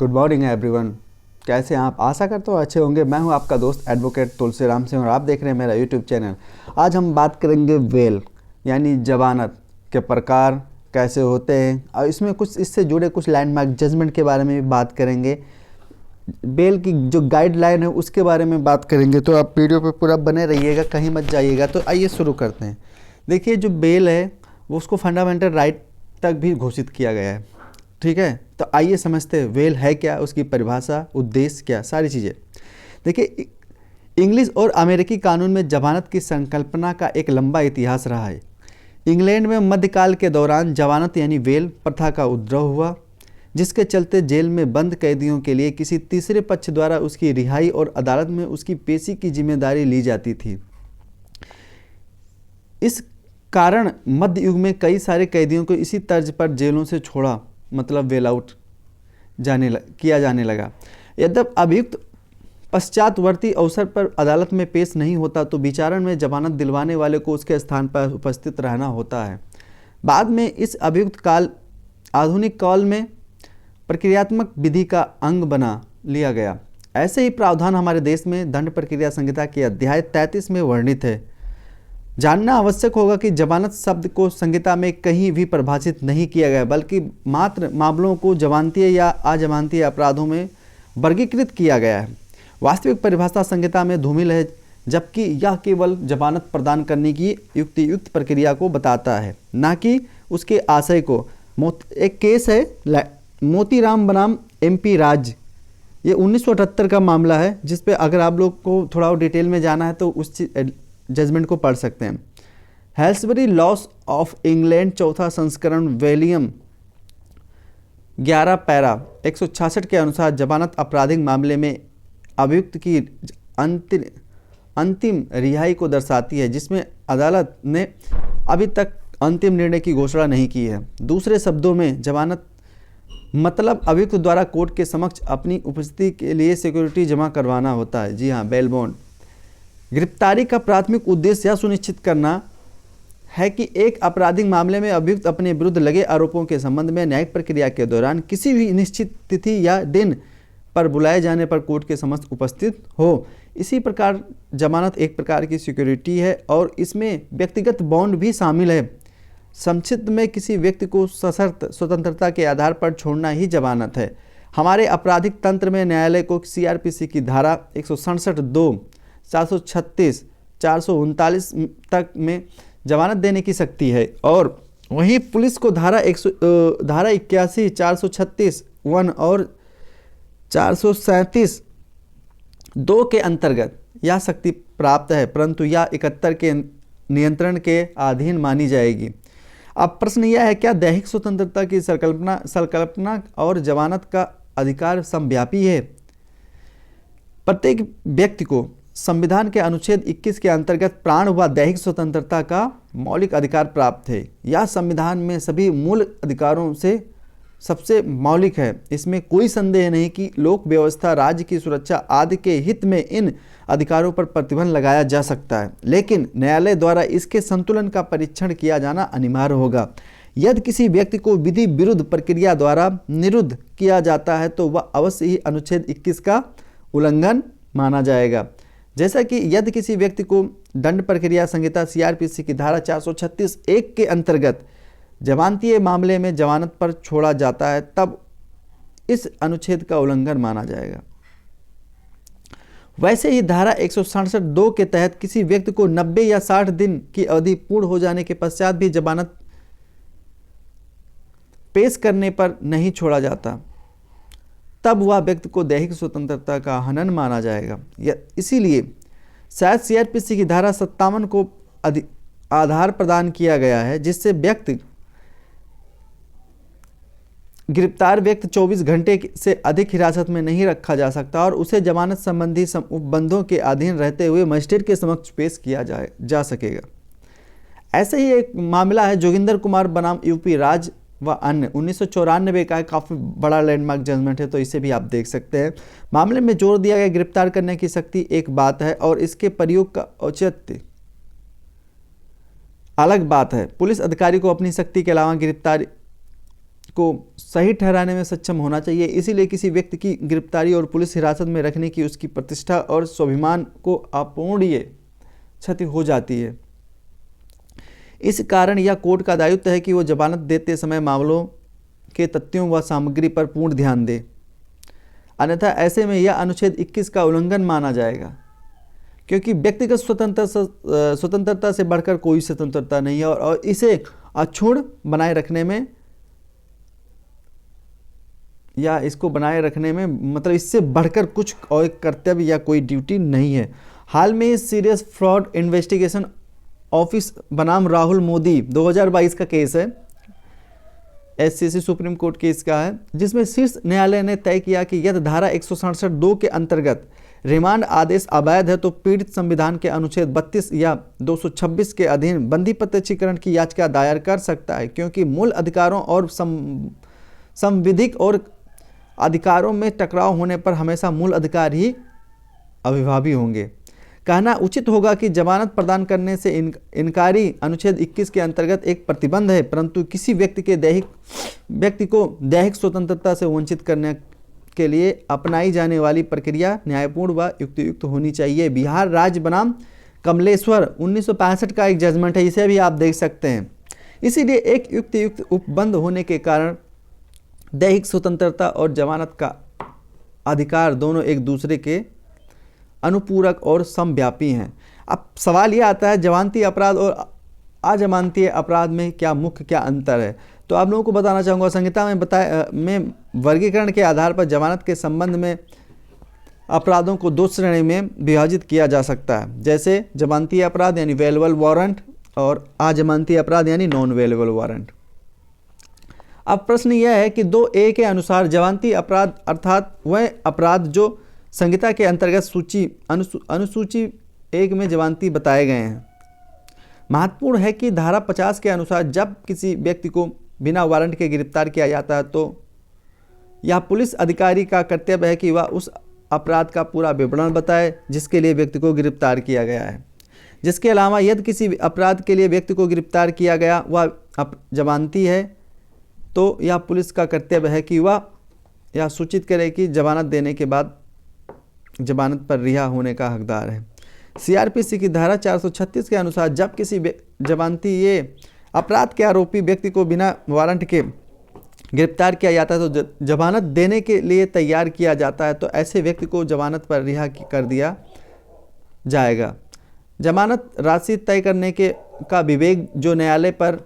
Good morning everyone. कैसे हैं आप? आशा करता हूँ अच्छे होंगे। मैं हूं आपका दोस्त एडवोकेट तुलसीराम सिंह और आप देख रहे हैं मेरा यूट्यूब चैनल। आज हम बात करेंगे बेल यानी जमानत के प्रकार कैसे होते हैं और इसमें कुछ इससे जुड़े कुछ लैंडमार्क जजमेंट के बारे में भी बात करेंगे। बेल की जो गाइडलाइन है उसके बारे में बात करेंगे, तो आप वीडियो पे पूरा बने रहिएगा, कहीं मत जाइएगा। तो आइए शुरू करते हैं। देखिए, जो बेल है वो उसको फंडामेंटल राइट तक भी घोषित किया गया है। ठीक है, तो आइए समझते हैं बेल है क्या, उसकी परिभाषा, उद्देश्य क्या, सारी चीज़ें। देखिए, इंग्लिश और अमेरिकी कानून में जमानत की संकल्पना का एक लंबा इतिहास रहा है। इंग्लैंड में मध्यकाल के दौरान जमानत यानी बेल प्रथा का उद्भव हुआ, जिसके चलते जेल में बंद कैदियों के लिए किसी तीसरे पक्ष द्वारा उसकी रिहाई और अदालत में उसकी पेशी की जिम्मेदारी ली जाती थी। इस कारण मध्य युग में कई सारे कैदियों को इसी तर्ज पर जेलों से छोड़ा, मतलब बेल आउट किया जाने लगा। यद्यपि अभियुक्त पश्चातवर्ती अवसर पर अदालत में पेश नहीं होता तो विचारण में जमानत दिलवाने वाले को उसके स्थान पर उपस्थित रहना होता है। बाद में इस अभियुक्त काल आधुनिक काल में प्रक्रियात्मक विधि का अंग बना लिया गया। ऐसे ही प्रावधान हमारे देश में दंड प्रक्रिया संहिता के अध्याय 33 में वर्णित है। जानना आवश्यक होगा कि जमानत शब्द को संहिता में कहीं भी परिभाषित नहीं किया गया, बल्कि मात्र मामलों को जमानतीय या अजमानतीय अपराधों में वर्गीकृत किया गया है। वास्तविक परिभाषा संहिता में धूमिल है, जबकि यह केवल जमानत प्रदान करने की युक्त प्रक्रिया को बताता है, न कि उसके आशय को। एक केस है मोतीराम बनाम MP राज, ये 1978 का मामला है, जिस पे अगर आप लोग को थोड़ा और डिटेल में जाना है तो उस जजमेंट को पढ़ सकते हैं। हेल्सबरी लॉस ऑफ इंग्लैंड चौथा संस्करण वॉल्यूम 11 पैरा 166 के अनुसार जमानत आपराधिक मामले में अभियुक्त की अंतिम रिहाई को दर्शाती है, जिसमें अदालत ने अभी तक अंतिम निर्णय की घोषणा नहीं की है। दूसरे शब्दों में जमानत मतलब अभियुक्त द्वारा कोर्ट के समक्ष अपनी उपस्थिति के लिए सिक्योरिटी जमा करवाना होता है। जी हाँ, बेल बॉन्ड। गिरफ्तारी का प्राथमिक उद्देश्य यह सुनिश्चित करना है कि एक आपराधिक मामले में अभियुक्त अपने विरुद्ध लगे आरोपों के संबंध में न्यायिक प्रक्रिया के दौरान किसी भी निश्चित तिथि या दिन पर बुलाए जाने पर कोर्ट के समक्ष उपस्थित हो। इसी प्रकार जमानत एक प्रकार की सिक्योरिटी है और इसमें व्यक्तिगत बॉन्ड भी शामिल है। संक्षिप्त में किसी व्यक्ति को सशर्त स्वतंत्रता के आधार पर छोड़ना ही जमानत है। हमारे आपराधिक तंत्र में न्यायालय को CRPC की धारा 167(2), 436, 439 तक में जमानत देने की शक्ति है, और वहीं पुलिस को धारा 81, 436 1 और 437 2 के अंतर्गत यह शक्ति प्राप्त है, परंतु यह 71 के नियंत्रण के अधीन मानी जाएगी। अब प्रश्न यह है, क्या दैहिक स्वतंत्रता की संकल्पना और जमानत का अधिकार समव्यापी है? प्रत्येक व्यक्ति को संविधान के अनुच्छेद 21 के अंतर्गत प्राण व दैहिक स्वतंत्रता का मौलिक अधिकार प्राप्त है। यह संविधान में सभी मूल अधिकारों से सबसे मौलिक है। इसमें कोई संदेह नहीं कि लोक व्यवस्था, राज्य की सुरक्षा आदि के हित में इन अधिकारों पर प्रतिबंध लगाया जा सकता है, लेकिन न्यायालय द्वारा इसके संतुलन का परीक्षण किया जाना अनिवार्य होगा। यदि किसी व्यक्ति को विधि विरुद्ध प्रक्रिया द्वारा निरुद्ध किया जाता है तो वह अवश्य ही अनुच्छेद 21 का उल्लंघन माना जाएगा। जैसा कि यदि किसी व्यक्ति को दंड प्रक्रिया संहिता CRPC की धारा 436(1) के अंतर्गत जमानतीय मामले में जमानत पर छोड़ा जाता है, तब इस अनुच्छेद का उल्लंघन माना जाएगा। वैसे ही धारा 167(2) के तहत किसी व्यक्ति को 90 या 60 दिन की अवधि पूर्ण हो जाने के पश्चात भी जमानत पेश करने पर नहीं छोड़ा जाता, तब वह व्यक्ति को दैहिक स्वतंत्रता का हनन माना जाएगा। इसीलिए शायद CRPC की धारा 57 को आधार प्रदान किया गया है, जिससे गिरफ्तार व्यक्ति 24 घंटे से अधिक हिरासत में नहीं रखा जा सकता और उसे जमानत संबंधी उपबंधों के अधीन रहते हुए मजिस्ट्रेट के समक्ष पेश किया जा सकेगा। ऐसे ही एक मामला है जोगिंदर कुमार बनाम UP राज व अन्य 1994 का है। काफ़ी बड़ा लैंडमार्क जजमेंट है, तो इसे भी आप देख सकते हैं। मामले में जोर दिया गया गिरफ्तार करने की शक्ति एक बात है और इसके प्रयोग का औचित्य अलग बात है। पुलिस अधिकारी को अपनी शक्ति के अलावा गिरफ्तारी को सही ठहराने में सक्षम होना चाहिए। इसीलिए किसी व्यक्ति की गिरफ्तारी और पुलिस हिरासत में रखने की उसकी प्रतिष्ठा और स्वाभिमान को अपूरणीय क्षति हो जाती है। इस कारण यह कोर्ट का दायित्व है कि वो जमानत देते समय मामलों के तथ्यों व सामग्री पर पूर्ण ध्यान दे, अन्यथा ऐसे में यह अनुच्छेद 21 का उल्लंघन माना जाएगा, क्योंकि व्यक्तिगत स्वतंत्रता से बढ़कर कोई स्वतंत्रता नहीं है और इसे अक्षुण्ण बनाए रखने में या इसको बनाए रखने में मतलब इससे बढ़कर कुछ और कर्तव्य या कोई ड्यूटी नहीं है। हाल में सीरियस फ्रॉड इन्वेस्टिगेशन ऑफिस बनाम राहुल मोदी 2022 का केस है, एससीसी सुप्रीम कोर्ट केस का है, जिसमें शीर्ष न्यायालय ने तय किया कि यदि धारा 167(2) के अंतर्गत रिमांड आदेश अवैध है तो पीड़ित संविधान के अनुच्छेद 32 या 226 के अधीन बंदी प्रत्यक्षीकरण की याचिका दायर कर सकता है, क्योंकि मूल अधिकारों और संविधिक और अधिकारों में टकराव होने पर हमेशा मूल अधिकार ही अभिभावी होंगे। कहना उचित होगा कि जमानत प्रदान करने से इनकारी अनुच्छेद 21 के अंतर्गत एक प्रतिबंध है, परंतु किसी व्यक्ति को दैहिक स्वतंत्रता से वंचित करने के लिए अपनाई जाने वाली प्रक्रिया न्यायपूर्ण व युक्तियुक्त होनी चाहिए। बिहार राज्य बनाम कमलेश्वर 1965 का एक जजमेंट है, इसे भी आप देख सकते हैं। इसीलिए एक युक्तियुक्त उपबंध होने के कारण दैहिक स्वतंत्रता और जमानत का अधिकार दोनों एक दूसरे के अनुपूरक और समव्यापी हैं। अब सवाल यह आता है जमानती अपराध और अजमानती अपराध में क्या अंतर है। तो आप लोगों को बताना चाहूँगा, संहिता में वर्गीकरण के आधार पर जमानत के संबंध में अपराधों को 2 श्रेणी में विभाजित किया जा सकता है, जैसे जमानती अपराध यानी वेलेबल वारंट और अजमानती अपराध यानी नॉन वेलेबल वारंट। अब प्रश्न यह है कि 2A के अनुसार जमानती अपराध अर्थात वह अपराध जो संहिता के अंतर्गत अनुसूची 1 में जमानती बताए गए हैं। महत्वपूर्ण है कि धारा 50 के अनुसार जब किसी व्यक्ति को बिना वारंट के गिरफ्तार किया जाता है तो यह पुलिस अधिकारी का कर्तव्य है कि वह उस अपराध का पूरा विवरण बताए जिसके लिए व्यक्ति को गिरफ्तार किया गया है। जिसके अलावा यदि किसी अपराध के लिए व्यक्ति को गिरफ्तार किया गया वह जमानती है तो यह पुलिस का कर्तव्य है कि वह यह सूचित करे कि जमानत देने के बाद जमानत पर रिहा होने का हकदार है। सीआरपीसी की धारा 436 के अनुसार जब किसी जमानती ये अपराध के आरोपी व्यक्ति को बिना वारंट के गिरफ्तार किया जाता है तो जमानत देने के लिए तैयार किया जाता है तो ऐसे व्यक्ति को जमानत पर रिहा कर दिया जाएगा। जमानत राशि तय करने का विवेक जो न्यायालय पर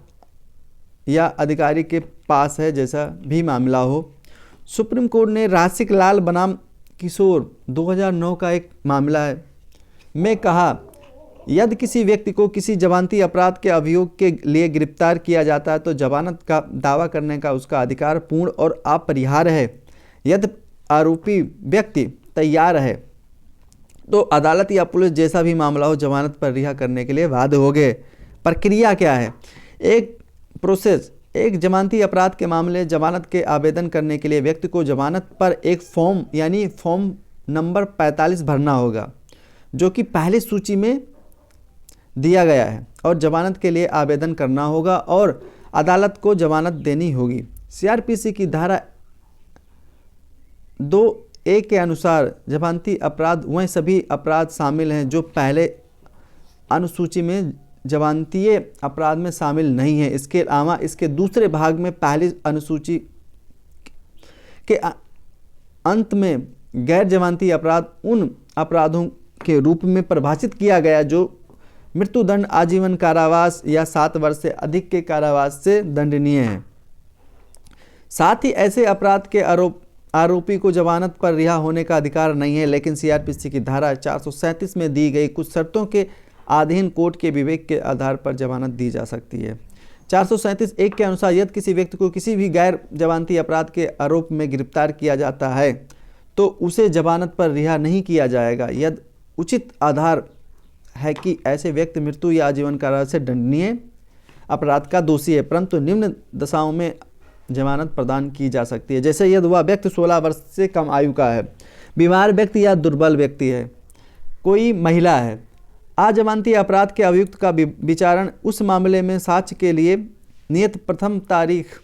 या अधिकारी के पास है, जैसा भी मामला हो। सुप्रीम कोर्ट ने राशिक लाल बनाम किशोर 2009 का एक मामला है में कहा यदि किसी व्यक्ति को किसी जमानती अपराध के अभियोग के लिए गिरफ्तार किया जाता है तो जमानत का दावा करने का उसका अधिकार पूर्ण और अपरिहार्य है। यदि आरोपी व्यक्ति तैयार है तो अदालत या पुलिस जैसा भी मामला हो जमानत पर रिहा करने के लिए बाध्य हो गए। प्रक्रिया क्या है? एक जमानती अपराध के मामले जमानत के आवेदन करने के लिए व्यक्ति को जमानत पर एक फॉर्म यानी फॉर्म नंबर 45 भरना होगा जो कि पहली सूची में दिया गया है और जमानत के लिए आवेदन करना होगा और अदालत को जमानत देनी होगी। सीआरपीसी की धारा 2A के अनुसार जमानती अपराध वह सभी अपराध शामिल हैं जो पहले अनुसूची में जमानतीय अपराध में शामिल नहीं है। इसके अलावा इसके दूसरे भाग में पहली अनुसूची के अंत में गैर जमानती अपराध उन अपराधों के रूप में परिभाषित किया गया जो मृत्युदंड, आजीवन कारावास या 7 वर्ष से अधिक के कारावास से दंडनीय है। साथ ही ऐसे अपराध के आरोपी को जमानत पर रिहा होने का अधिकार नहीं है, लेकिन सीआरपीसी की धारा 437 में दी गई कुछ शर्तों के अधीन कोर्ट के विवेक के आधार पर जमानत दी जा सकती है। 437(1) के अनुसार यदि किसी व्यक्ति को किसी भी गैर जमानती अपराध के आरोप में गिरफ्तार किया जाता है तो उसे जमानत पर रिहा नहीं किया जाएगा यदि उचित आधार है कि ऐसे व्यक्ति मृत्यु या आजीवन कारावास से दंडनीय अपराध का दोषी है, परंतु निम्न दशाओं में जमानत प्रदान की जा सकती है। जैसे यदि वह व्यक्ति 16 वर्ष से कम आयु का है, बीमार व्यक्ति या दुर्बल व्यक्ति है, कोई महिला है। अजमानती अपराध के अभियुक्त का विचारण उस मामले में साक्ष्य के लिए नियत प्रथम तारीख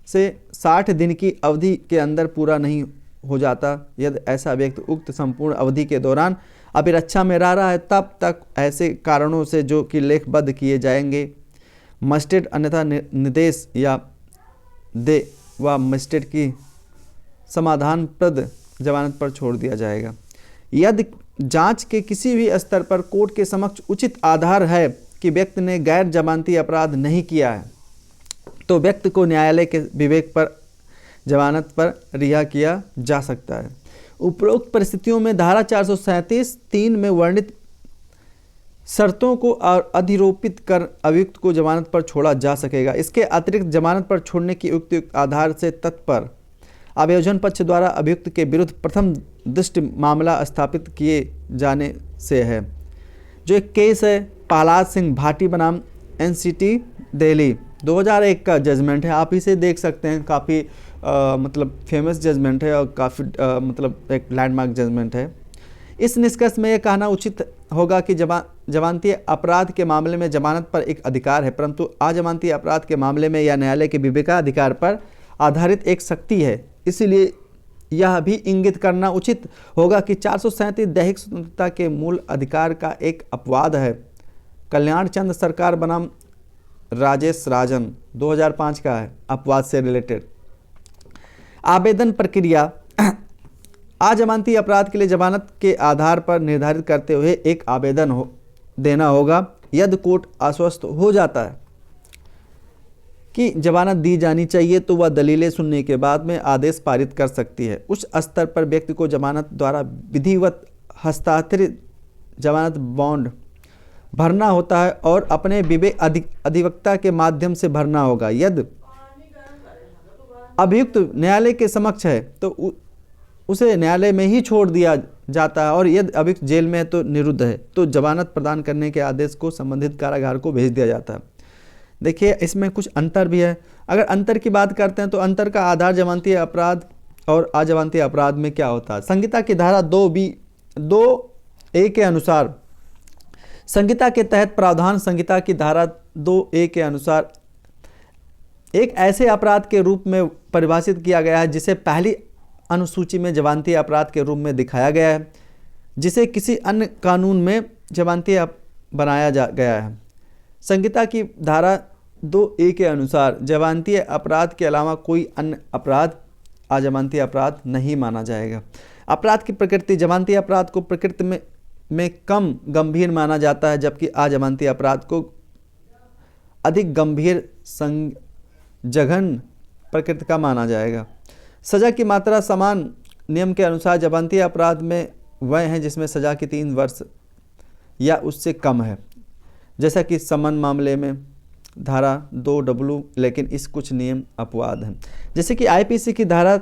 से 60 दिन की अवधि के अंदर पूरा नहीं हो जाता, यदि ऐसा व्यक्ति उक्त संपूर्ण अवधि के दौरान अभिरक्षा में रह रहा है, तब तक ऐसे कारणों से जो कि लेखबद्ध किए जाएंगे मजिस्ट्रेट अन्यथा निर्देश या दे व मजिस्ट्रेट की समाधानप्रद जमानत पर छोड़ दिया जाएगा। यदि जांच के किसी भी स्तर पर कोर्ट के समक्ष उचित आधार है कि व्यक्ति ने गैर जमानती अपराध नहीं किया है, तो व्यक्ति को न्यायालय के विवेक पर जमानत पर रिहा किया जा सकता है। उपरोक्त परिस्थितियों में धारा 437(3) में वर्णित शर्तों को अधिरोपित कर अभियुक्त को जमानत पर छोड़ा जा सकेगा। इसके अतिरिक्त जमानत पर छोड़ने की युक्त आधार से तत्पर अभियोजन पक्ष द्वारा अभियुक्त के विरुद्ध प्रथम दृष्टि मामला स्थापित किए जाने से है। जो एक केस है प्रहलाद सिंह भाटी बनाम NCT दिल्ली 2001 का जजमेंट है, आप इसे देख सकते हैं, काफ़ी मतलब फेमस जजमेंट है और काफ़ी मतलब एक लैंडमार्क जजमेंट है। इस निष्कर्ष में यह कहना उचित होगा कि जमानती अपराध के मामले में जमानत पर एक अधिकार है, परंतु अजमानती अपराध के मामले में यह न्यायालय के विवेकाधिकार पर आधारित एक शक्ति है। इसलिए यह भी इंगित करना उचित होगा कि 437 दैहिक स्वतंत्रता के मूल अधिकार का एक अपवाद है। कल्याण चंद्र सरकार बनाम राजेश राजन 2005 का है अपवाद से रिलेटेड। आवेदन प्रक्रिया अजमानती अपराध के लिए जमानत के आधार पर निर्धारित करते हुए एक आवेदन देना होगा। यदि कोर्ट आश्वस्त हो जाता है कि जमानत दी जानी चाहिए तो वह दलीलें सुनने के बाद में आदेश पारित कर सकती है। उस स्तर पर व्यक्ति को जमानत द्वारा विधिवत हस्ताक्षरित जमानत बॉन्ड भरना होता है और अपने विवेक अधिवक्ता के माध्यम से भरना होगा। यदि अभियुक्त न्यायालय के समक्ष है तो उसे न्यायालय में ही छोड़ दिया जाता है, और यदि अभियुक्त जेल में है तो निरुद्ध है तो जमानत प्रदान करने के आदेश को संबंधित कारागार को भेज दिया जाता है। देखिए इसमें कुछ अंतर भी है। अगर अंतर की बात करते हैं तो अंतर का आधार जमानती अपराध और अजमानती अपराध में क्या होता है। संहिता की धारा 2A के अनुसार, संहिता के तहत प्रावधान संहिता की धारा 2A के अनुसार एक ऐसे अपराध के रूप में परिभाषित किया गया है जिसे पहली अनुसूची में जमानती अपराध के रूप में दिखाया गया है, जिसे किसी अन्य कानून में जमानती बनाया गया है। संहिता की धारा 2A के अनुसार जमानती अपराध के अलावा कोई अन्य अपराध अजमानती अपराध नहीं माना जाएगा। अपराध की प्रकृति जमानती अपराध को प्रकृति में कम गंभीर माना जाता है, जबकि अजमानती अपराध को अधिक गंभीर जघन प्रकृति का माना जाएगा। सजा की मात्रा समान नियम के अनुसार जमानती अपराध में वह हैं जिसमें सजा की 3 वर्ष या उससे कम है, जैसा कि समन मामले में धारा 2W, लेकिन इस कुछ नियम अपवाद हैं। जैसे कि IPC की धारा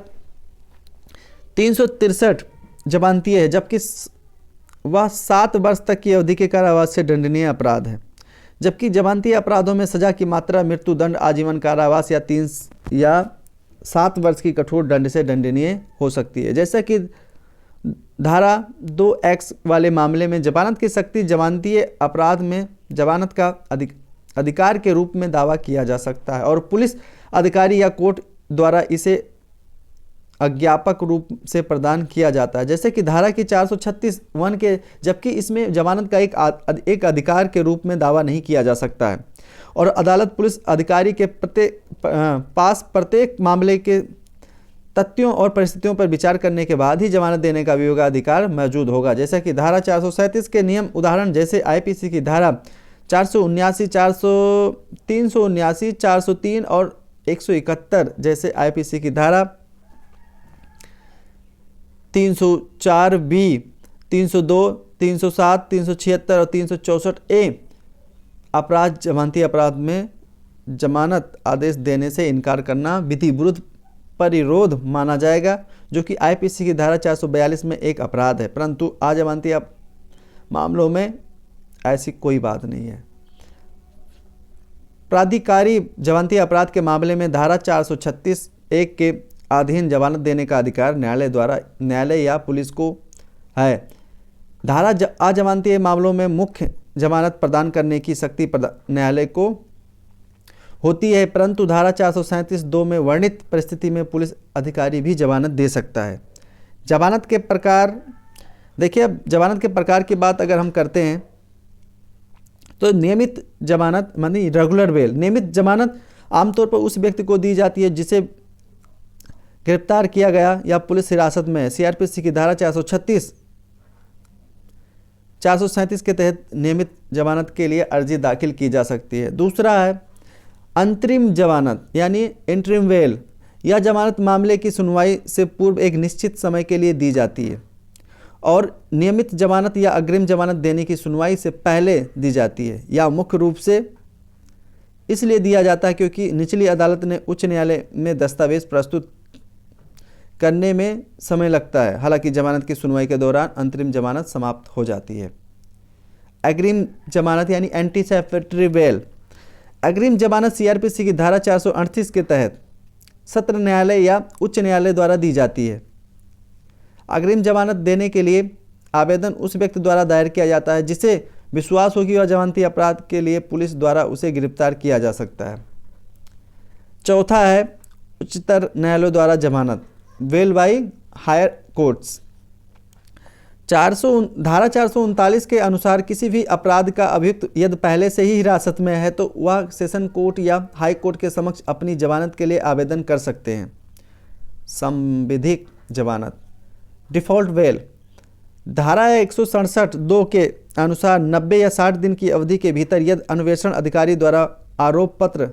363 जमानती है, जबकि वह 7 वर्ष तक की अवधि के कारावास से दंडनीय अपराध है। जबकि जमानती अपराधों में सजा की मात्रा मृत्युदंड, आजीवन कारावास या 3 या 7 वर्ष की कठोर दंड से दंडनीय हो सकती है। जैसा कि धारा 2X वाले मामले में जमानत की शक्ति जमानती अपराध में जमानत का अधिकार के रूप में दावा किया जा सकता है और पुलिस अधिकारी या कोर्ट द्वारा इसे अज्ञापक रूप से प्रदान किया जाता है। जैसे कि धारा की 436(1) के, जबकि इसमें जमानत का एक अधिकार के रूप में दावा नहीं किया जा सकता है और अदालत पुलिस अधिकारी के पास प्रत्येक मामले के तथ्यों और परिस्थितियों पर विचार करने के बाद ही जमानत देने का विवेकाधिकार मौजूद होगा। जैसा कि धारा 437 के नियम उदाहरण जैसे IPC की धारा 479, 379, 403 और 171 जैसे IPC की धारा 304B, 302, 307, 376 और 364A अपराध जमानती अपराध में जमानत आदेश देने से इनकार करना विधि विरुद्ध परिरोध माना जाएगा, जो कि IPC की धारा 442 में एक अपराध है, परंतु अजमानती मामलों में ऐसी कोई बात नहीं है। प्राधिकारी जमानती अपराध के मामले में धारा 436(1) के अधीन जमानत देने का अधिकार न्यायालय या पुलिस को है। धारा अजमानती मामलों में मुख्य जमानत प्रदान करने की शक्ति न्यायालय को होती है, परंतु धारा 437(2) में वर्णित परिस्थिति में पुलिस अधिकारी भी जमानत दे सकता है। जमानत के प्रकार, देखिए अब जमानत के प्रकार की बात अगर हम करते हैं तो नियमित जमानत मानी रेगुलर बेल। नियमित जमानत आमतौर पर उस व्यक्ति को दी जाती है जिसे गिरफ्तार किया गया या पुलिस हिरासत में है। सीआरपीसी की धारा 436 437 के तहत नियमित जमानत के लिए अर्जी दाखिल की जा सकती है। दूसरा है अंतरिम जमानत यानी इंटरिम बेल। यह जमानत मामले की सुनवाई से पूर्व एक निश्चित समय के लिए दी जाती है और नियमित जमानत या अग्रिम जमानत देने की सुनवाई से पहले दी जाती है। या मुख्य रूप से इसलिए दिया जाता है क्योंकि निचली अदालत ने उच्च न्यायालय में दस्तावेज प्रस्तुत करने में समय लगता है। हालांकि जमानत की सुनवाई के दौरान अंतरिम जमानत समाप्त हो जाती है। अग्रिम जमानत यानी एंटीसिपेटरी बेल। अग्रिम जमानत सीआरपीसी की धारा 438 के तहत सत्र न्यायालय या उच्च न्यायालय द्वारा दी जाती है। अग्रिम जमानत देने के लिए आवेदन उस व्यक्ति द्वारा दायर किया जाता है जिसे विश्वास हो कि वह जमानती अपराध के लिए पुलिस द्वारा उसे गिरफ्तार किया जा सकता है। चौथा है उच्चतर न्यायालय द्वारा जमानत, बेल बाई हायर कोर्ट्स। धारा 439 के अनुसार किसी भी अपराध का अभियुक्त यदि पहले से ही हिरासत में है तो वह सेशन कोर्ट या हाई कोर्ट के समक्ष अपनी जमानत के लिए आवेदन कर सकते हैं। संविधिक जमानत, डिफ़ॉल्ट बेल। धारा 167(2) के अनुसार 90 या 60 दिन की अवधि के भीतर यदि अन्वेषण अधिकारी द्वारा आरोप पत्र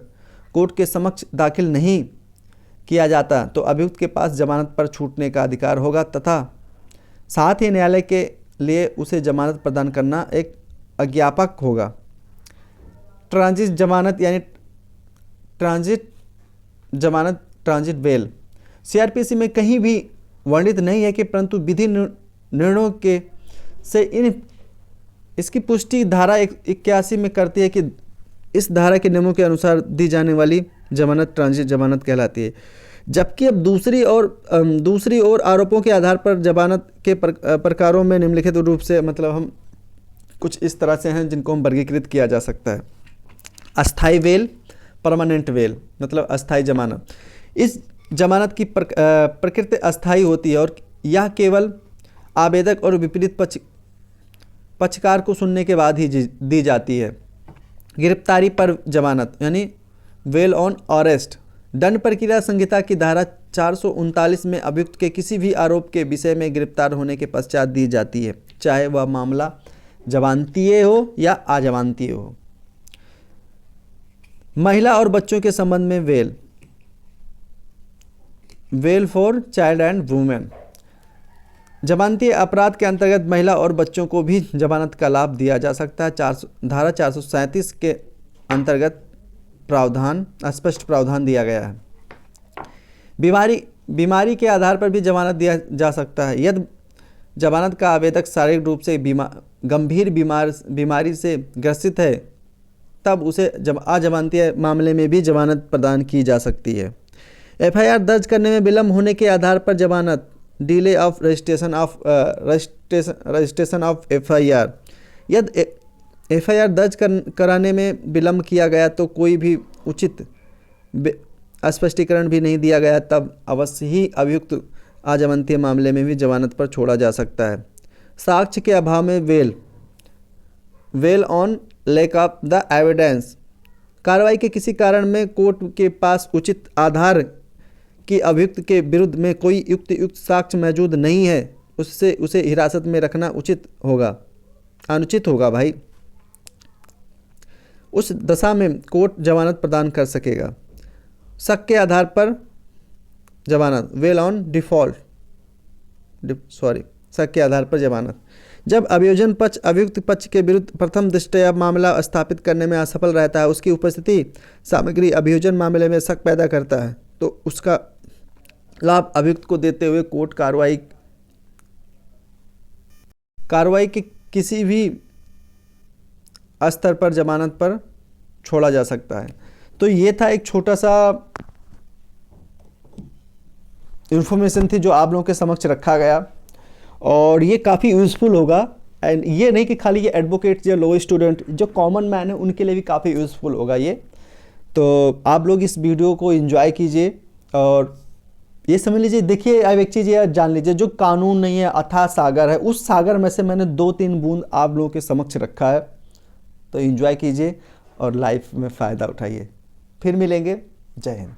कोर्ट के समक्ष दाखिल नहीं किया जाता तो अभियुक्त के पास जमानत पर छूटने का अधिकार होगा तथा साथ ही न्यायालय के लिए उसे जमानत प्रदान करना एक अज्ञापक होगा। ट्रांजिट जमानत यानी ट्रांजिट जमानत, ट्रांजिट बेल। सीआरपीसी में कहीं भी वर्णित नहीं है कि परंतु विधि निर्णयों के से इसकी पुष्टि धारा 81 में करती है कि इस धारा के नियमों के अनुसार दी जाने वाली जमानत ट्रांजिट जमानत कहलाती है। जबकि अब दूसरी ओर आरोपों के आधार पर जमानत के प्रकारों में निम्नलिखित रूप से मतलब हम कुछ इस तरह से हैं जिनको हम वर्गीकृत किया जा सकता है। अस्थाई बेल, परमानेंट बेल मतलब अस्थाई जमानत। इस जमानत की प्रकृति अस्थाई होती है और यह केवल आवेदक और विपरीत पक्षकार को सुनने के बाद ही दी जाती है। गिरफ्तारी पर जमानत यानी बेल ऑन अरेस्ट। दंड प्रक्रिया संहिता की धारा 439 में अभियुक्त के किसी भी आरोप के विषय में गिरफ्तार होने के पश्चात दी जाती है, चाहे वह मामला जमानतीय हो या अजमानतीय हो। महिला और बच्चों के संबंध में bail, bail for child and women. जमानती अपराध के अंतर्गत महिला और बच्चों को भी जमानत का लाभ दिया जा सकता है। धारा 437 के अंतर्गत प्रावधान, स्पष्ट प्रावधान दिया गया है। बीमारी के आधार पर भी जमानत दिया जा सकता है। यदि जमानत का आवेदक शारीरिक रूप से गंभीर बीमारी से ग्रसित है तब उसे अजमानती मामले में भी जमानत प्रदान की जा सकती है। एफआईआर दर्ज करने में विलम्ब होने के आधार पर जमानत, delay of registration of FIR. यदि एफआईआर दर्ज कराने में विलम्ब किया गया तो कोई भी उचित स्पष्टीकरण भी नहीं दिया गया तब अवश्य ही अभियुक्त अजमानती मामले में भी जमानत पर छोड़ा जा सकता है। साक्ष्य के अभाव में bail on lack of the evidence. कार्रवाई के किसी कारण में कोर्ट के पास उचित आधार कि अभियुक्त के विरुद्ध में कोई युक्त साक्ष्य मौजूद नहीं है, उसे हिरासत में रखना अनुचित होगा भाई। उस दशा में कोर्ट जमानत प्रदान कर सकेगा। शक के आधार पर जमानत, बेल ऑन शक के आधार पर जमानत। जब अभियोजन पक्ष अभियुक्त पक्ष के विरुद्ध प्रथम दृष्टया मामला स्थापित करने में असफल रहता है, उसकी उपस्थिति सामग्री अभियोजन मामले में शक पैदा करता है तो उसका लाभ अभियुक्त को देते हुए कोर्ट कार्रवाई के किसी भी स्तर पर जमानत पर छोड़ा जा सकता है। तो ये था एक छोटा सा इन्फॉर्मेशन थी जो आप लोगों के समक्ष रखा गया और ये काफ़ी यूज़फुल होगा। एंड ये नहीं कि खाली ये एडवोकेट्स या लॉ स्टूडेंट, जो कॉमन मैन है उनके लिए भी काफ़ी यूज़फुल होगा ये। तो आप लोग इस वीडियो को एंजॉय कीजिए और ये समझ लीजिए, देखिए अब एक चीज़ ये जान लीजिए, जो कानून नहीं है अथाह सागर है, उस सागर में से मैंने 2-3 बूंद आप लोगों के समक्ष रखा है। तो एंजॉय कीजिए और लाइफ में फ़ायदा उठाइए। फिर मिलेंगे। जय हिंद।